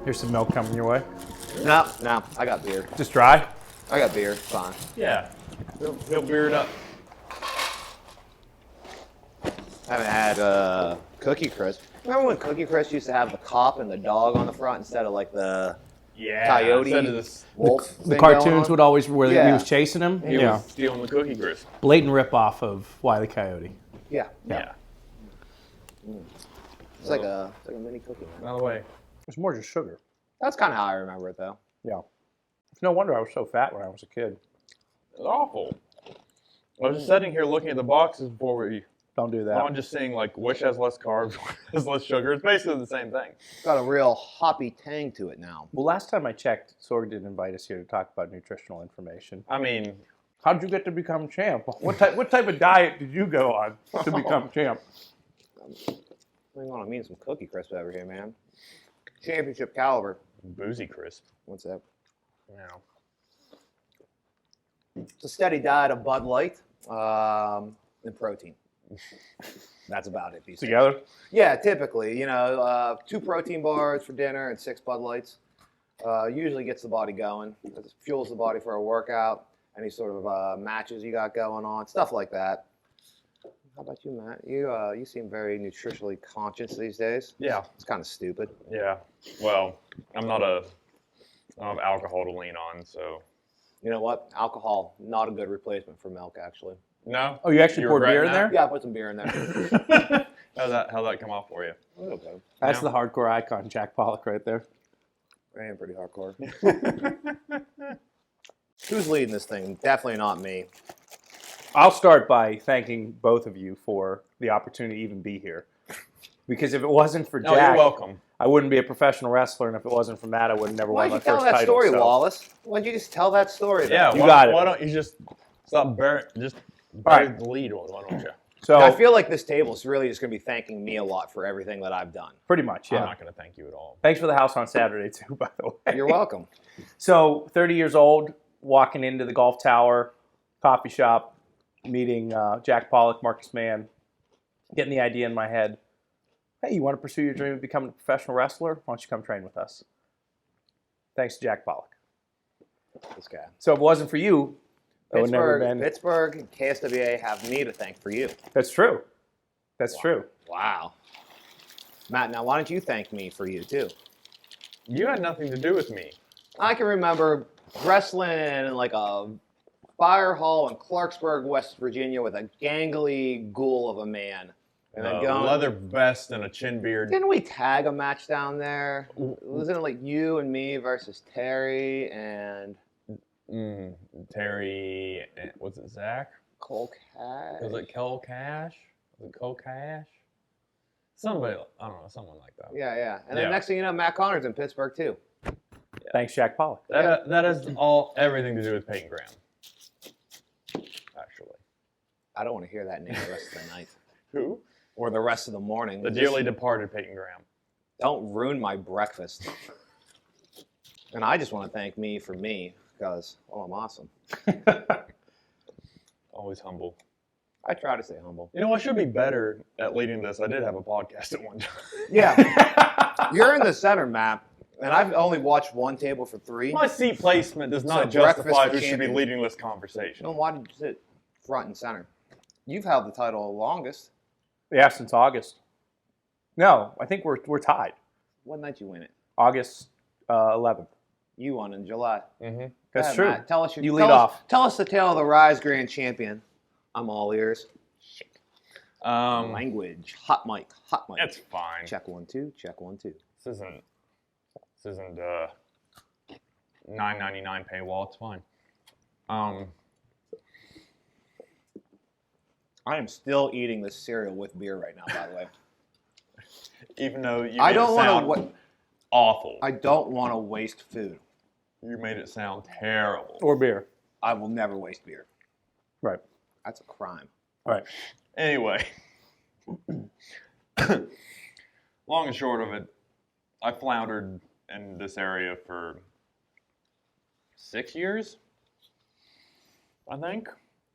Here's some milk coming your way. No, I got beer. Just dry? I got beer. Fine. Yeah. He'll beer it up. I haven't had Cookie Crisp. Remember when Cookie Crisp used to have the cop and the dog on the front instead of like the coyote Instead of this, wolf? The cartoons would alys where he Yeah. was chasing him. he was stealing the Cookie Crisp. Blatant ripoff of Wile E. Coyote. Yeah. Yeah. It's like a mini cookie. By the way, It's more just sugar. That's kind of how I remember it, though. Yeah. It's no wonder I was so fat when I was a kid. it's awful. I was just sitting here looking at the boxes before we. Don't do that. I'm just saying, like, which has less carbs, which has less sugar. It's basically the same thing. It's got a real hoppy tang to it now. Well, last time I checked, Sorg didn't invite us here to talk about nutritional information. I mean, How did you get to become champ? What type of diet did you go on to become champ? Hang on, I mean some Cookie Crisp over here, man. Championship caliber. boozy crisp. What's that? You know. It's a steady diet of Bud Light and protein. That's about it. These days. Together? Yeah, typically, 2 protein bars for dinner and 6 Bud Lights. Usually gets the body going. It fuels the body for a workout. Any sort of matches you got going on, stuff like that. How about you, Matt? You seem very nutritionally conscious these days. Yeah. It's kind of stupid. Yeah. Well, I don't have alcohol to lean on, so. You know what? Alcohol, not a good replacement for milk, actually. No? Oh, you actually poured beer in regretting there? Yeah, I put some beer in there. that? How'd that come off for you? Okay. That's Yeah. the hardcore icon, Jack Pollock, right there. I am pretty hardcore. Who's leading this thing? Definitely not me. I'll start by thanking both of you for the opportunity to even be here. Because if it wasn't for No, Jack, you're welcome. I wouldn't be a professional wrestler, and if it wasn't for Matt, I would never Why won don't my you tell first that title. story, so. Lawless? Why don't you just tell that story? then? Yeah, You got it. Why don't you just stop bury right. the lead? Why don't you? So I feel like this table is really just going to be thanking me a lot for everything that I've done. pretty much, I'm yeah. not going to thank you at all. Thanks for the house on Saturday, too, by the way. You're welcome. So, 30 years old, walking into the Golf Tower coffee shop, meeting Jack Pollock, Marcus Mann, getting the idea in my head. Hey, you want to pursue your dream of becoming a professional wrestler? Why don't you come train with us? Thanks to Jack Pollock. This guy. So if it wasn't for you, I would never been. Pittsburgh and KSWA have me to thank for you. That's true. That's true. Wow. Matt, now why don't you thank me for you, too? You had nothing to do with me. I can remember wrestling in like a fire hall in Clarksburg, West Virginia with a gangly ghoul of a man. And then going, Leather vest and a chin beard. didn't we tag a match down there? Wasn't it like you and me versus Terry and Terry, was it Zach? Cole Cash? Was it Cole Cash? Was it Cole Cash? Somebody, I don't know, someone like that. Yeah. And then Yeah. next thing you know, Matt Conard's in Pittsburgh, too. Thanks, Jack Pollock. That has everything to do with Peyton Graham. Actually. I don't want to hear that name the rest of the night. Who? Or the rest of the morning. The dearly departed Peyton Graham. Don't ruin my breakfast. And I just want to thank me for me, because, I'm awesome. Always humble. I try to stay humble. You know, I should be better at leading this. I did have a podcast at one time. Yeah. You're in the center, Matt, and I've only watched one table for 3. My seat placement does not So breakfast justify for who should be champions. leading this conversation. Then why did you sit front and center? You've held the title the longest. Yeah, since August. No, I think we're tied. What night you win it? August 11th. You won in July. Mm-hmm. That's Go ahead, true. Matt. Tell us You lead off. Tell us the tale of the Ryse Grand Champion. I'm all ears. Shit. Language. Hot mic. It's fine. Check 1 2. Check 1 2. This isn't $9.99 paywall. It's fine. I am still eating this cereal with beer right now, by the way. Even though you I made don't it want sound to. awful. I don't want to waste food. You made it sound terrible. Or beer. I will never waste beer. Right. That's a crime. All right. Anyway, long and short of it, I floundered in this area for 6 years, I think.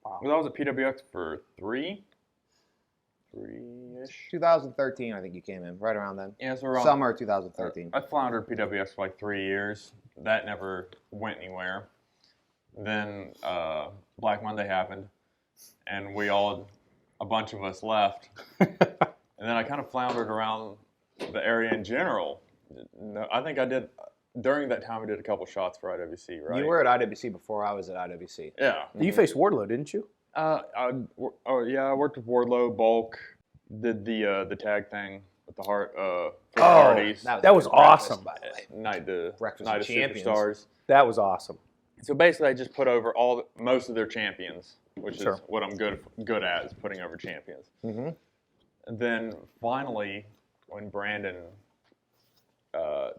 Wow. Well, I was at PWX for 3-ish. ish. 2013, I think you came in, right around then. Yeah, so around Summer 2013. I floundered PWS for like 3 years. That never went anywhere. Then Black Monday happened, and a bunch of us left. And then I kind of floundered around the area in general. I think during that time I did a couple shots for IWC, right? You were at IWC before I was at IWC. Yeah. You faced Wardlow, didn't you? I worked with Wardlow, Bulk, did the tag thing with the Hardys. That was awesome. By the way. Night of Breakfast of Champions. Superstars. That was awesome. So basically, I just put over most of their champions, which Sure. is what I'm good at, is putting over champions. Mm-hmm. And then finally, when Brandon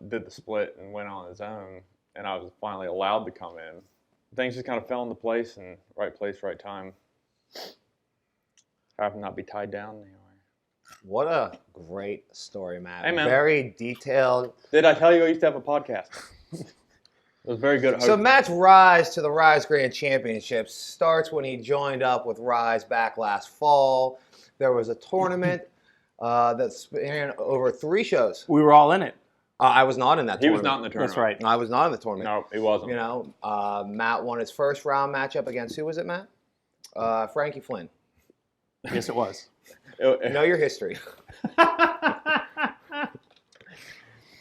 did the split and went on his own, and I was finally allowed to come in, things just kind of fell into place, and right place, right time. Happened to not be tied down anyway. What a great story, Matt. Hey, man. Very detailed. Did I tell you I used to have a podcast? It was very good at So hosting. Matt's rise to the Ryse Grand Championships starts when he joined up with Ryse back last fall. There was a tournament that span over 3 shows. We were all in it. I was not in that He was tournament. not in the tournament. That's right. I was not in the tournament. No, he wasn't. You know, Matt won his first round matchup against, who was it, Matt? Frankie Flynn. Yes, it was. Know your history.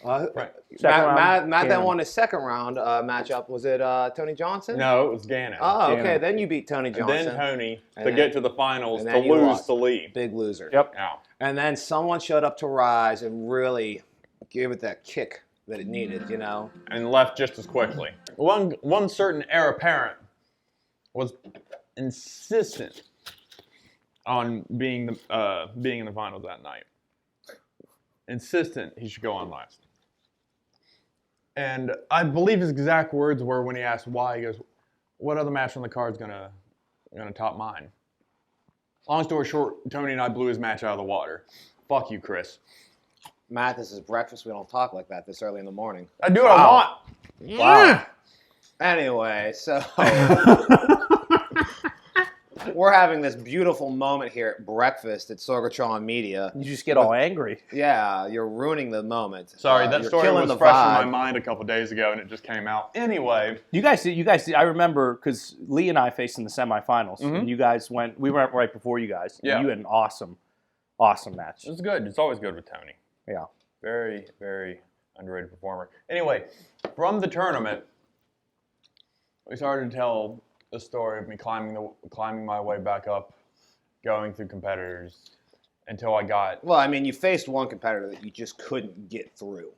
Right. Matt then Gannon. won his second round matchup. Was it Tony Johnson? No, it was Gannon. Oh, okay. Gannon. Then you beat Tony And Johnson. then Tony And to then- get to the finals and to then you lose lost. to Lee. Big loser. Yep. Yeah. And then someone showed up to Ryse and really gave it that kick that it needed, you know? And left just as quickly. One certain heir apparent was insistent on being in the finals that night. Insistent he should go on last. And I believe his exact words were when he asked why, he goes, "What other match on the card's gonna top mine?" Long story short, Tony and I blew his match out of the water. Fuck you, Chris. Matt, this is breakfast. We don't talk like that this early in the morning. I do what I want. Wow. Anyway, so we're having this beautiful moment here at breakfast at Sorgatron Media. You just get all angry. Yeah, you're ruining the moment. Sorry, that you're story killing was the fresh in vibe. my mind a couple days ago, and it just came out. Anyway, You guys, I remember because Lee and I faced in the semifinals, and you guys we went right before you guys. And Yeah. you had an awesome match. it was good. It's always good with Tony. Yeah. Very, very underrated performer. Anyway, from the tournament, we started to tell the story of me climbing my way back up, going through competitors until I got. Well, I mean, you faced one competitor that you just couldn't get through.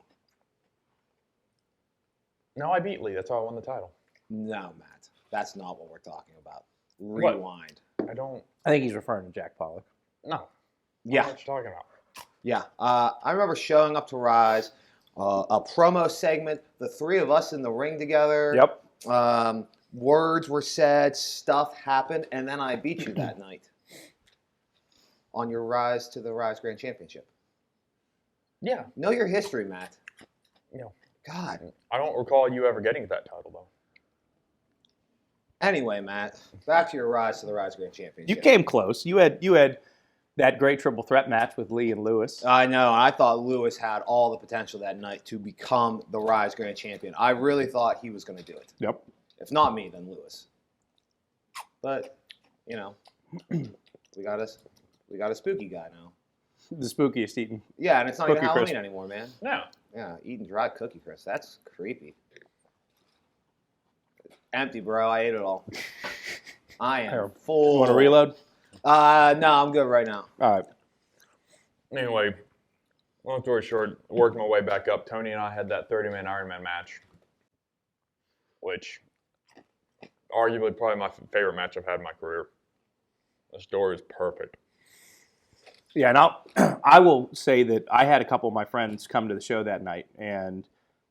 No, I beat Lee. That's how I won the title. No, Matt, that's not what we're talking about. What? Rewind. I don't. I think he's referring to Jack Pollock. No. Yeah. What are you talking about? Yeah, I remember showing up to Ryse, a promo segment, the 3 of us in the ring together. Yep. Words were said, stuff happened, and then I beat you that night on your rise to the Ryse Grand Championship. Yeah. Know your history, Matt. No. God. I don't recall you ever getting that title, though. Anyway, Matt, back to your rise to the Ryse Grand Championship. You came close. You had that great triple threat match with Lee and Lewis. I know. I thought Lewis had all the potential that night to become the Ryse Grand Champion. I really thought he was going to do it. Yep. If not me, then Lewis. But, you know, we got a spooky guy now. The spookiest eating. Yeah, and it's not even Cookie Halloween crisp. anymore, man. No. Yeah, eating dry cookie crisp. That's creepy. Empty, bro. I ate it all. I am Here, full. You want to reload? No, I'm good right now. All right. Anyway, long story short, working my way back up, Tony and I had that 30-man Ironman match, which arguably probably my favorite match I've had in my career. The story is perfect. Yeah, and I will say that I had a couple of my friends come to the show that night, and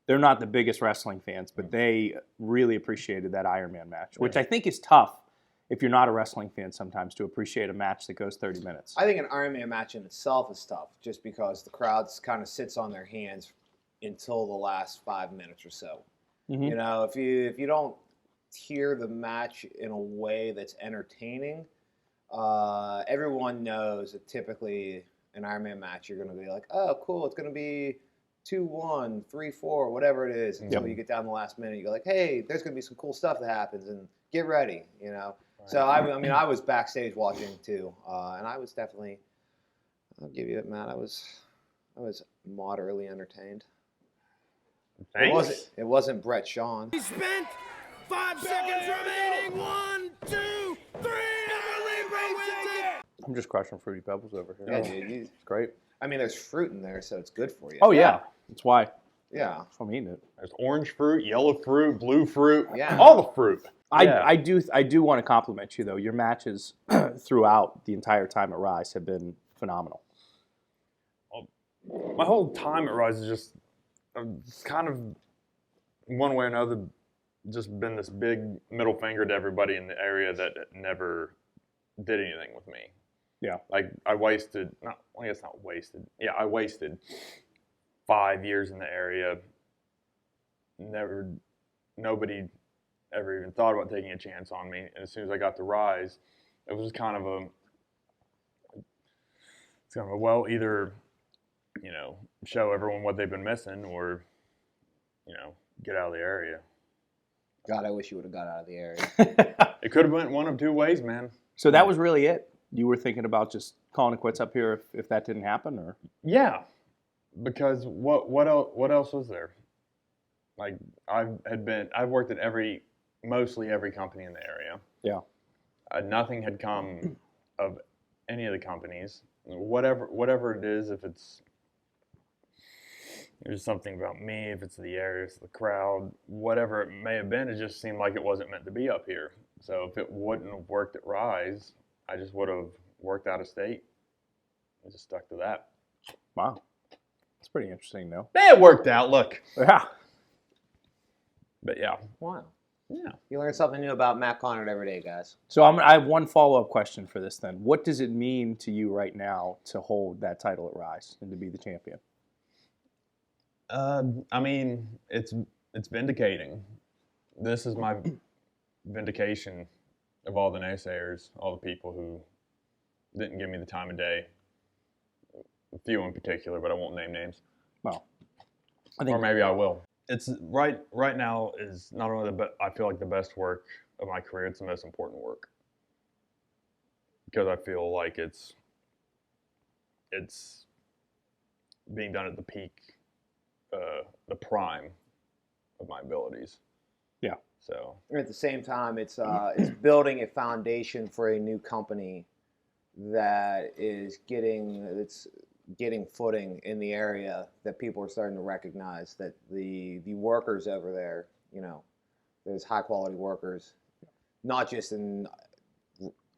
they're not the biggest wrestling fans, but they really appreciated that Iron Man match, which I think is tough if you're not a wrestling fan sometimes to appreciate a match that goes 30 minutes. I think an Iron Man match in itself is tough, just because the crowd kind of sits on their hands until the last 5 minutes or so. Mhm. You know, if you don't hear the match in a way that's entertaining, everyone knows that typically an Iron Man match, you're going to be like, oh, cool, it's going to be 2-1, 3-4, whatever it is, until you get down the last minute. You go like, hey, there's going to be some cool stuff that happens, and get ready, you know. Right. So, I mean, I was backstage watching, too, and I was definitely, I'll give you it, Matt, I was moderately entertained. Thanks. It wasn't Brett Shawn. He spent 5 seconds remaining. 1, 2, 3. I'm just crushing Fruity Pebbles over here. Yeah, dude, It's great. I mean, there's fruit in there, so it's good for you. Oh, yeah. That's why. Yeah. I'm eating it. There's orange fruit, yellow fruit, blue fruit, Yeah. all the fruit. I do want to compliment you, though. Your matches throughout the entire time at Ryse have been phenomenal. My whole time at Ryse is just kind of, one way or another, just been this big middle finger to everybody in the area that never did anything with me. Yeah. Like, I wasted 5 years in the area. Nobody ever even thought about taking a chance on me. And as soon as I got to Ryse, it was kind of well, either, you know, show everyone what they've been missing, or, you know, get out of the area. God, I wish you would have got out of the area. It could have went one of two ways, man. So that was really it? You were thinking about just calling it quits up here if that didn't happen, or? Yeah, because what else was there? Like, I've worked at mostly every company in the area. Yeah. Nothing had come of any of the companies. Whatever it is, if there's something about me, if it's the area, if it's the crowd, whatever it may have been, it just seemed like it wasn't meant to be up here. So if it wouldn't have worked at Ryse, I just would have worked out of state and just stuck to that. Wow. That's pretty interesting, though. It worked out, look. Yeah. But yeah. Wow. Yeah. You learn something new about Matt Conard every day, guys. So I have one follow-up question for this then. What does it mean to you right now to hold that title at Ryse and to be the champion? I mean, it's vindicating. This is my vindication of all the naysayers, all the people who didn't give me the time of day. A few in particular, but I won't name names. Well, or maybe I will. It's right now is not only I feel like the best work of my career, it's the most important work. Because I feel like it's being done at the peak, the prime of my abilities. Yeah. So At the same time, it's building a foundation for a new company that is getting footing in the area, that people are starting to recognize that the workers over there, you know, there's high quality workers, not just in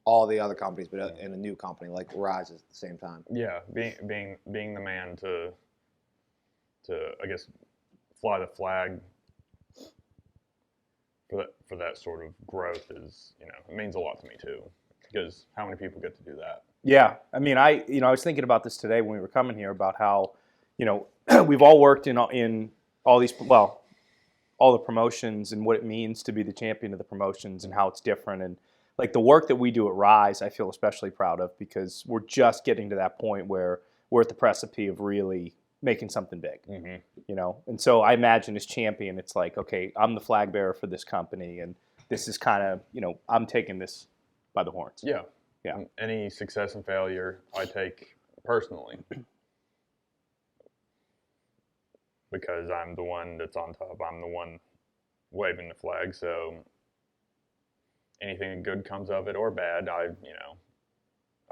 all the other companies, but in a new company like Ryse at the same time. yeah, being the man to I guess fly the flag for that sort of growth is, you know, it means a lot to me too, because how many people get to do that? Yeah, I mean, I was thinking about this today when we were coming here about how, you know, we've all worked in all these, well, all the promotions and what it means to be the champion of the promotions and how it's different. And like the work that we do at Ryse, I feel especially proud of, because we're just getting to that point where we're at the precipice of really making something big, you know? And so I imagine as champion, it's like, okay, I'm the flag bearer for this company, and this is kind of, you know, I'm taking this by the horns. Yeah. Yeah. Any success and failure I take personally, because I'm the one that's on top. I'm the one waving the flag. So anything good comes of it or bad, I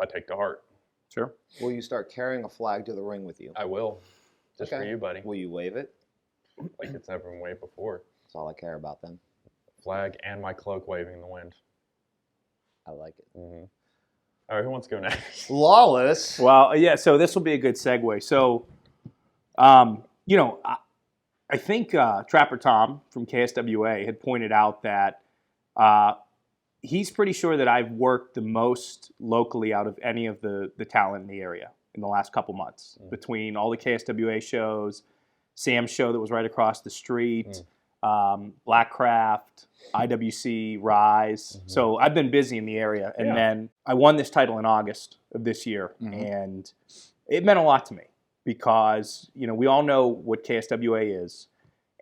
take to heart. Sure. Will you start carrying a flag to the ring with you? I will. Just Okay. for you, buddy. Will you wave it? Like it's never been waved before. That's all I care about then. Flag and my cloak waving in the wind. I like it. Mm-hmm. All right, who wants to go next? Lawless. Well, yeah, so this will be a good segue. So, you know, I think Trapper Tom from KSWA had pointed out that he's pretty sure that I've worked the most locally out of any of the talent in the area in the last couple months, between all the KSWA shows, Sam's show that was right across the street, Blackcraft, IWC, Ryse. So I've been busy in the area. And then I won this title in August of this year. And It meant a lot to me because, we all know what KSWA is.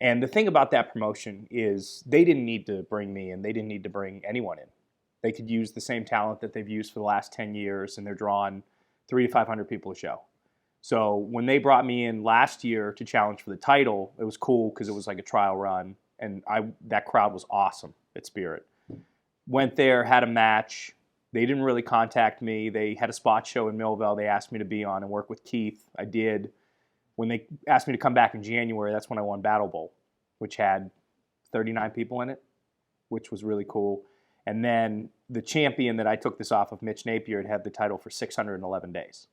And the thing about that promotion is they didn't need to bring me in. They didn't need to bring anyone in. They could use the same talent that they've used for the last 10 years, and they're drawing 300 to 500 people a show. So when they brought me in last year to challenge for the title, it was cool because it was like a trial run, and that crowd was awesome at Spirit. Went there, had a match. They didn't really contact me. They had a spot show in Millville they asked me to be on and work with Keith. I did. When they asked me to come back in January, that's when I won Battle Bowl, which had 39 people in it, which was really cool. And then the champion that I took this off of, Mitch Napier, had the title for 611 days.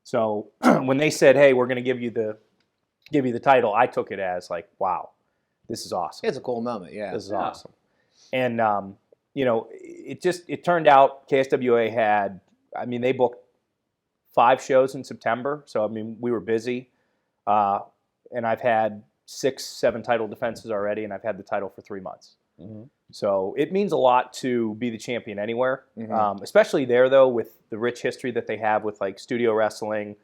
So when they said, "Hey, we're going to give you the title," I took it as like, "Wow, this is awesome." It's a cool moment, yeah. This is awesome. And it turned out KSWA had, they booked 5 shows in September. So we were busy, and I've had 6, 7 title defenses already, and I've had the title for 3 months. Mm-hmm. So it means a lot to be the champion anywhere, especially there, though, with the rich history that they have with like studio wrestling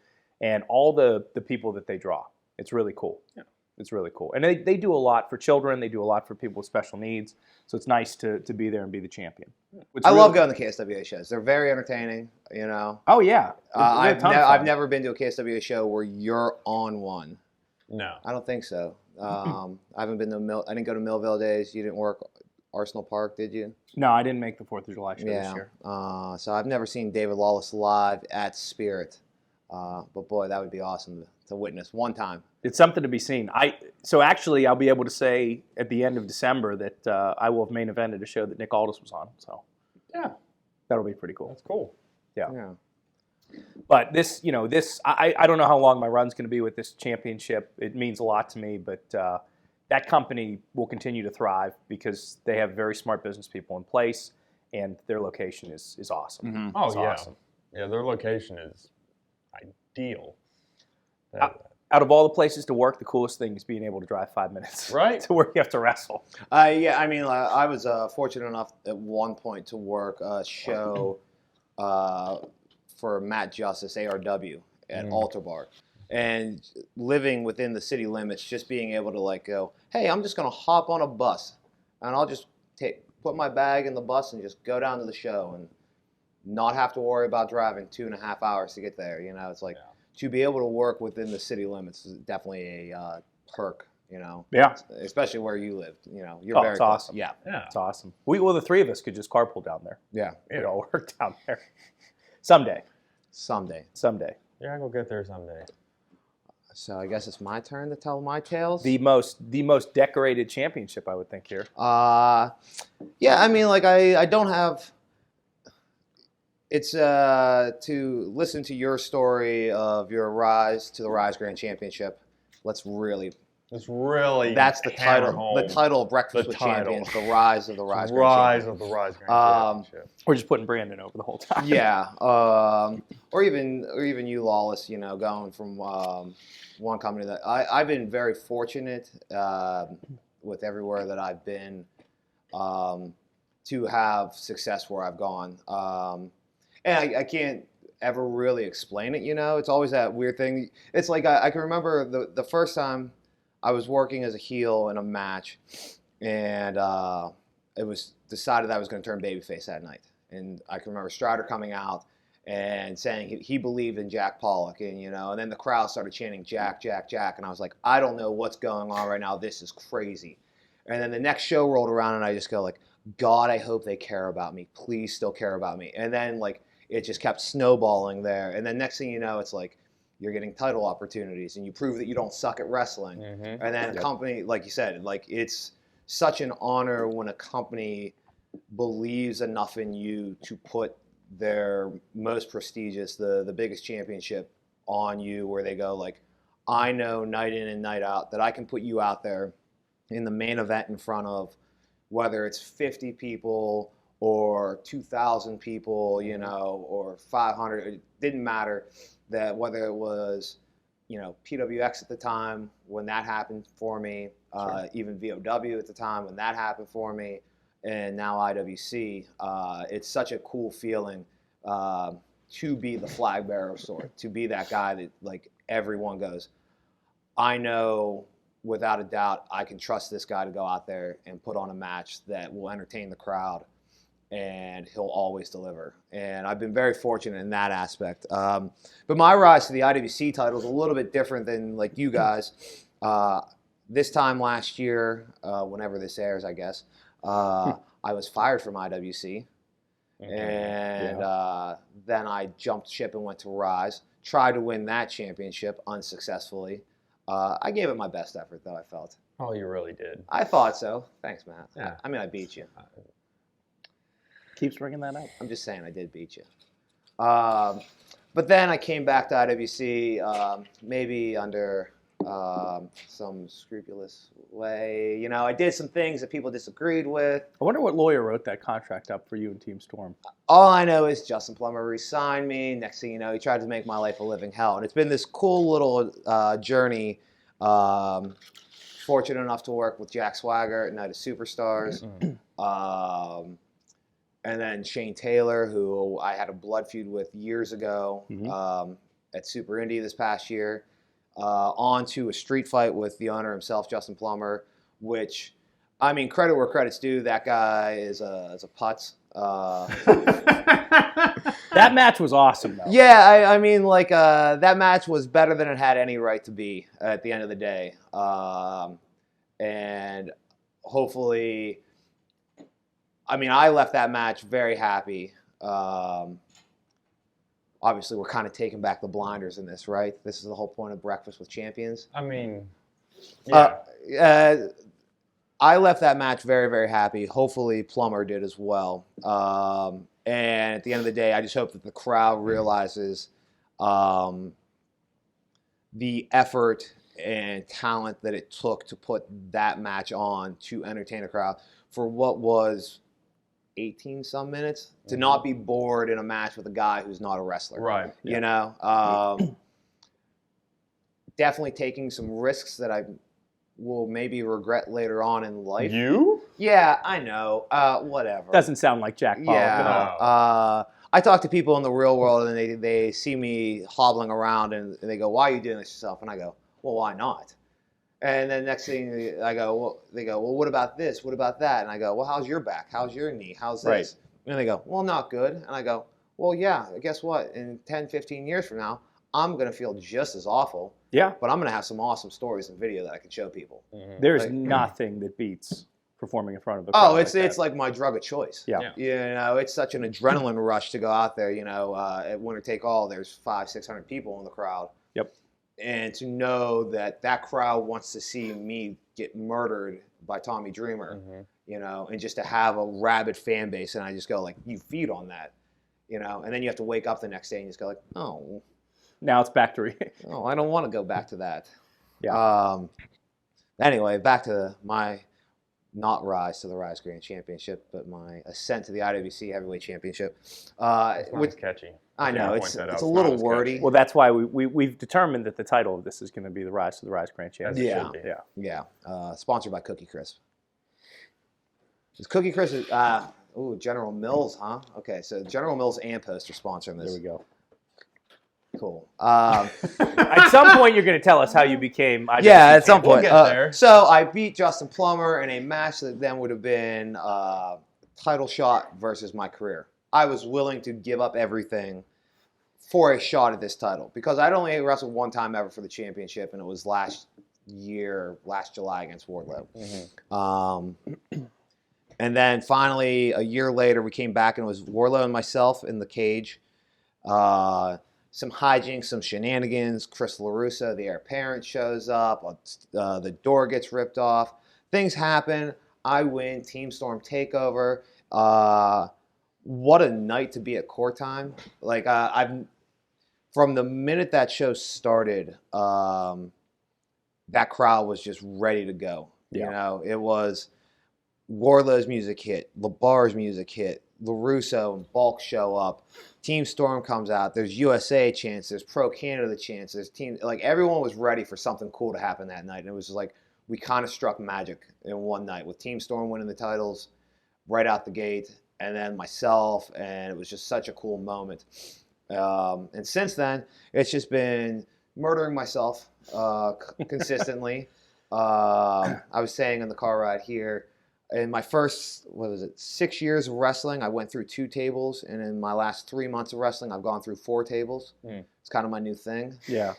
and all the people that they draw. It's really cool. Yeah. It's really cool. And they do a lot for children. They do a lot for people with special needs. So it's nice to be there and be the champion. I love going to KSWA shows. They're very entertaining, Oh, yeah. I've never been to a KSWA show where you're on one. No. I don't think so. I haven't been to I didn't go to Millville days. You didn't work Arsenal Park, did you? No, I didn't make the 4th of July show this year. So I've never seen David Lawless live at Spirit. But boy, that would be awesome to witness one time. It's something to be seen. So actually, I'll be able to say at the end of December that I will have main evented a show that Nick Aldis was on. So Yeah. that'll be pretty cool. That's cool. Yeah. But this, I don't know how long my run's going to be with this championship. It means a lot to me, but that company will continue to thrive because they have very smart business people in place, and their location is awesome. Mm-hmm. Oh, It's yeah. awesome. Yeah, their location is ideal. Out of all the places to work, the coolest thing is being able to drive 5 minutes Right. to where you have to wrestle. I was fortunate enough at one point to work a show for Matt Justice, ARW, at Altar Bar. And living within the city limits, just being able to go, hey, I'm just going to hop on a bus, and I'll just put my bag in the bus and just go down to the show and not have to worry about driving 2.5 hours to get there. It's like to be able to work within the city limits is definitely a perk. Yeah. Especially where you live. You're very It's close. awesome. Yeah. It's awesome. The 3 of us could just carpool down there. Yeah. We all work down there. Someday. Yeah, I'll get there someday. So I guess it's my turn to tell my tales. The most decorated championship, I would think, here. I don't have. It's to listen to your story of your rise to the Ryse Grand Championship. That's the title. home. The title of Breakfast with title. Champions. The rise of the Ryse Grand Rise Championship. of the Ryse Grand Championship. We're just putting Brandon over the whole time. Yeah, or even you, Lawless. Going from one company that I've been very fortunate with everywhere that I've been to have success where I've gone, and I can't ever really explain it. It's always that weird thing. It's like I can remember the first time I was working as a heel in a match, and it was decided I was going to turn babyface that night. And I can remember Strider coming out and saying he believed in Jack Pollock, and then the crowd started chanting Jack, Jack, Jack, and I was like, I don't know what's going on right now. This is crazy. And then the next show rolled around, and I just go God, I hope they care about me. Please still care about me. And then it just kept snowballing there. And then next thing you know, it's you're getting title opportunities, and you prove that you don't suck at wrestling. Mm-hmm. And then a company, like you said, it's such an honor when a company believes enough in you to put their most prestigious, the biggest championship on you, where they go I know night in and night out that I can put you out there in the main event in front of whether it's 50 people or 2,000 people, or 500, it didn't matter. That whether it was, PWX at the time when that happened for me, even VOW at the time when that happened for me, and now IWC, it's such a cool feeling to be the flag bearer of sorts, to be that guy that like everyone goes, I know without a doubt I can trust this guy to go out there and put on a match that will entertain the crowd, and he'll always deliver. And I've been very fortunate in that aspect. But my rise to the IWC title is a little bit different than like you guys. This time last year, whenever this airs, I guess, I was fired from IWC. And then I jumped ship and went to Ryse. Tried to win that championship unsuccessfully. I gave it my best effort, though, I felt. Oh, you really did. I thought so. Thanks, Matt. Yeah. I mean, I beat you. Keeps bringing that up. I'm just saying I did beat you. But then I came back to IWC, maybe under some scrupulous way. You know, I did some things that people disagreed with. I wonder what lawyer wrote that contract up for you and Team Storm. All I know is Justin Plummer re-signed me. Next thing you know, he tried to make my life a living hell. And it's been this cool little journey. Fortunate enough to work with Jack Swagger at Night of Superstars. And then Shane Taylor, who I had a blood feud with years ago at Super Indy this past year. On to a street fight with the owner himself, Justin Plummer, which, I mean, credit where credit's due. That guy is a putz. That match was awesome, though. Yeah, I mean, like, that match was better than it had any right to be at the end of the day. And hopefully, I mean, I left that match very happy. Obviously, we're kind of taking back the blinders in this, right? This is the whole point of Breakfast with Champions. I mean, yeah. I left that match very, very happy. Hopefully, Plummer did as well. And at the end of the day, I just hope that the crowd realizes the effort and talent that it took to put that match on to entertain a crowd for what was 18 some minutes, to not be bored in a match with a guy who's not a wrestler. Right. You know, definitely taking some risks that I will maybe regret later on in life. You? Yeah, I know. Whatever. Doesn't sound like Jack Pollock at all. Yeah. I talk to people in the real world, and they see me hobbling around, and they go, "Why are you doing this yourself?" And I go, "Well, why not?" And then next thing I go, well, they go, "Well, what about this? What about that?" And I go, "Well, how's your back? How's your knee? How's this?" Right. And they go, "Well, not good." And I go, "Well, yeah, guess what? In 10, 15 years from now, I'm going to feel just as awful. Yeah. But I'm going to have some awesome stories and video that I can show people." There's Like- nothing that beats performing in front of a crowd. Oh, it's like it's like my drug of choice. Yeah. You know, it's such an adrenaline rush to go out there. You know, at Winner Take All, there's 500-600 people in the crowd. Yep. And to know that that crowd wants to see me get murdered by Tommy Dreamer, you know, and just to have a rabid fan base, and I just go like, you feed on that, you know, and then you have to wake up the next day and just go like, oh, Now it's back to oh, I don't want to go back to that. Yeah. Anyway, back to my not rise to the Ryse Grand Championship, but my ascent to the IWC Heavyweight Championship. It's not Which, as catchy. I know, I'll it's point that a out. little not as wordy. catchy. Well, that's why we've determined that the title of this is going to be the Rise to the Rise Grand As Championship. it Yeah. should be. Yeah. Yeah, sponsored by Cookie Crisp. Is Cookie Crisp, General Mills, huh? Okay, so General Mills and Post are sponsoring this. There we go. Cool. At some point, you're going to tell us how you became. IWC Yeah, at some We'll point. get there. So I beat Justin Plummer in a match that then would have been title shot versus my career. I was willing to give up everything for a shot at this title because I'd only wrestled one time ever for the championship, and it was last July against Wardlow. And then finally, a year later, we came back, and it was Wardlow and myself in the cage. Some hijinks, some shenanigans. Chris LaRusso, the heir apparent, shows up. The door gets ripped off. Things happen. I win. Team Storm takeover. What a night to be at court time. Like from the minute that show started, that crowd was just ready to go. Yeah. You know, it was Wardlow's music hit, LeBar's music hit, LaRusso and Bulk show up. Team Storm comes out. There's USA chants. There's Pro Canada chants. There's team. Like everyone was ready for something cool to happen that night. And it was just like we kind of struck magic in one night with Team Storm winning the titles right out the gate, and then myself, and it was just such a cool moment. And since then, it's just been murdering myself consistently. I was saying in the car ride here, in my first, 6 years of wrestling, I went through 2 tables. And in my last 3 months of wrestling, I've gone through 4 tables. It's kind of my new thing. Yeah.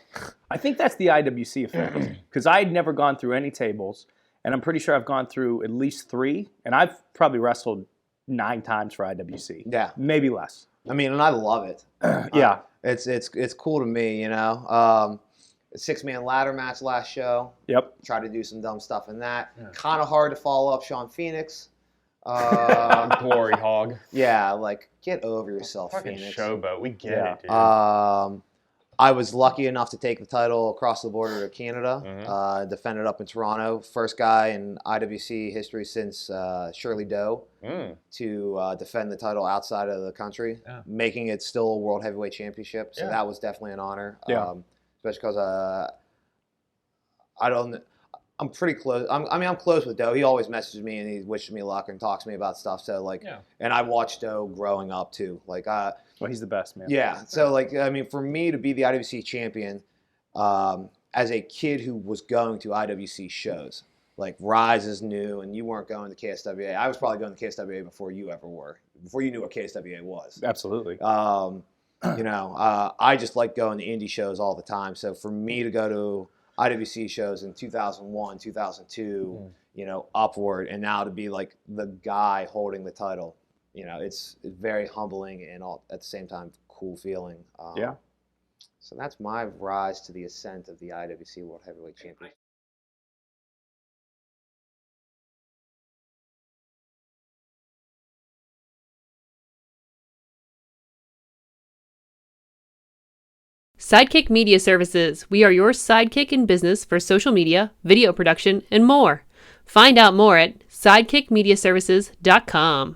I think that's the IWC effect. Because I had never gone through any tables. And I'm pretty sure I've gone through at least 3. And I've probably wrestled 9 times for IWC. Yeah. Maybe less. I mean, and I love it. Yeah. It's cool to me, you know. 6-man ladder match last show. Yep. Try to do some dumb stuff in that. Kind of hard to follow up Sean Phoenix. Glory hog. Yeah, like, get over yourself, Fucking Phoenix. showboat. We get Yeah. it, dude. I was lucky enough to take the title across the border to Canada. Defended up in Toronto. First guy in IWC history since Shirley Doe to defend the title outside of the country, making it still a World Heavyweight Championship. So that was definitely an honor. Yeah. Especially because I'm pretty close. I'm close with Doe. He always messages me and he wishes me luck and talks to me about stuff. So like, and I watched Doe growing up too. Like, well, he's the best, man. yeah. So like, I mean, for me to be the IWC champion, as a kid who was going to IWC shows, like Ryse is new, and you weren't going to KSWA. I was probably going to KSWA before you ever were, before you knew what KSWA was. Absolutely. You know, I just like going to indie shows all the time. So for me to go to IWC shows in 2001, 2002, you know, upward, and now to be like the guy holding the title, you know, it's very humbling and all at the same time cool feeling. Yeah. So that's my rise to the ascent of the IWC World Heavyweight Champion. Sidekick Media Services. We are your sidekick in business for social media, video production, and more. Find out more at sidekickmediaservices.com.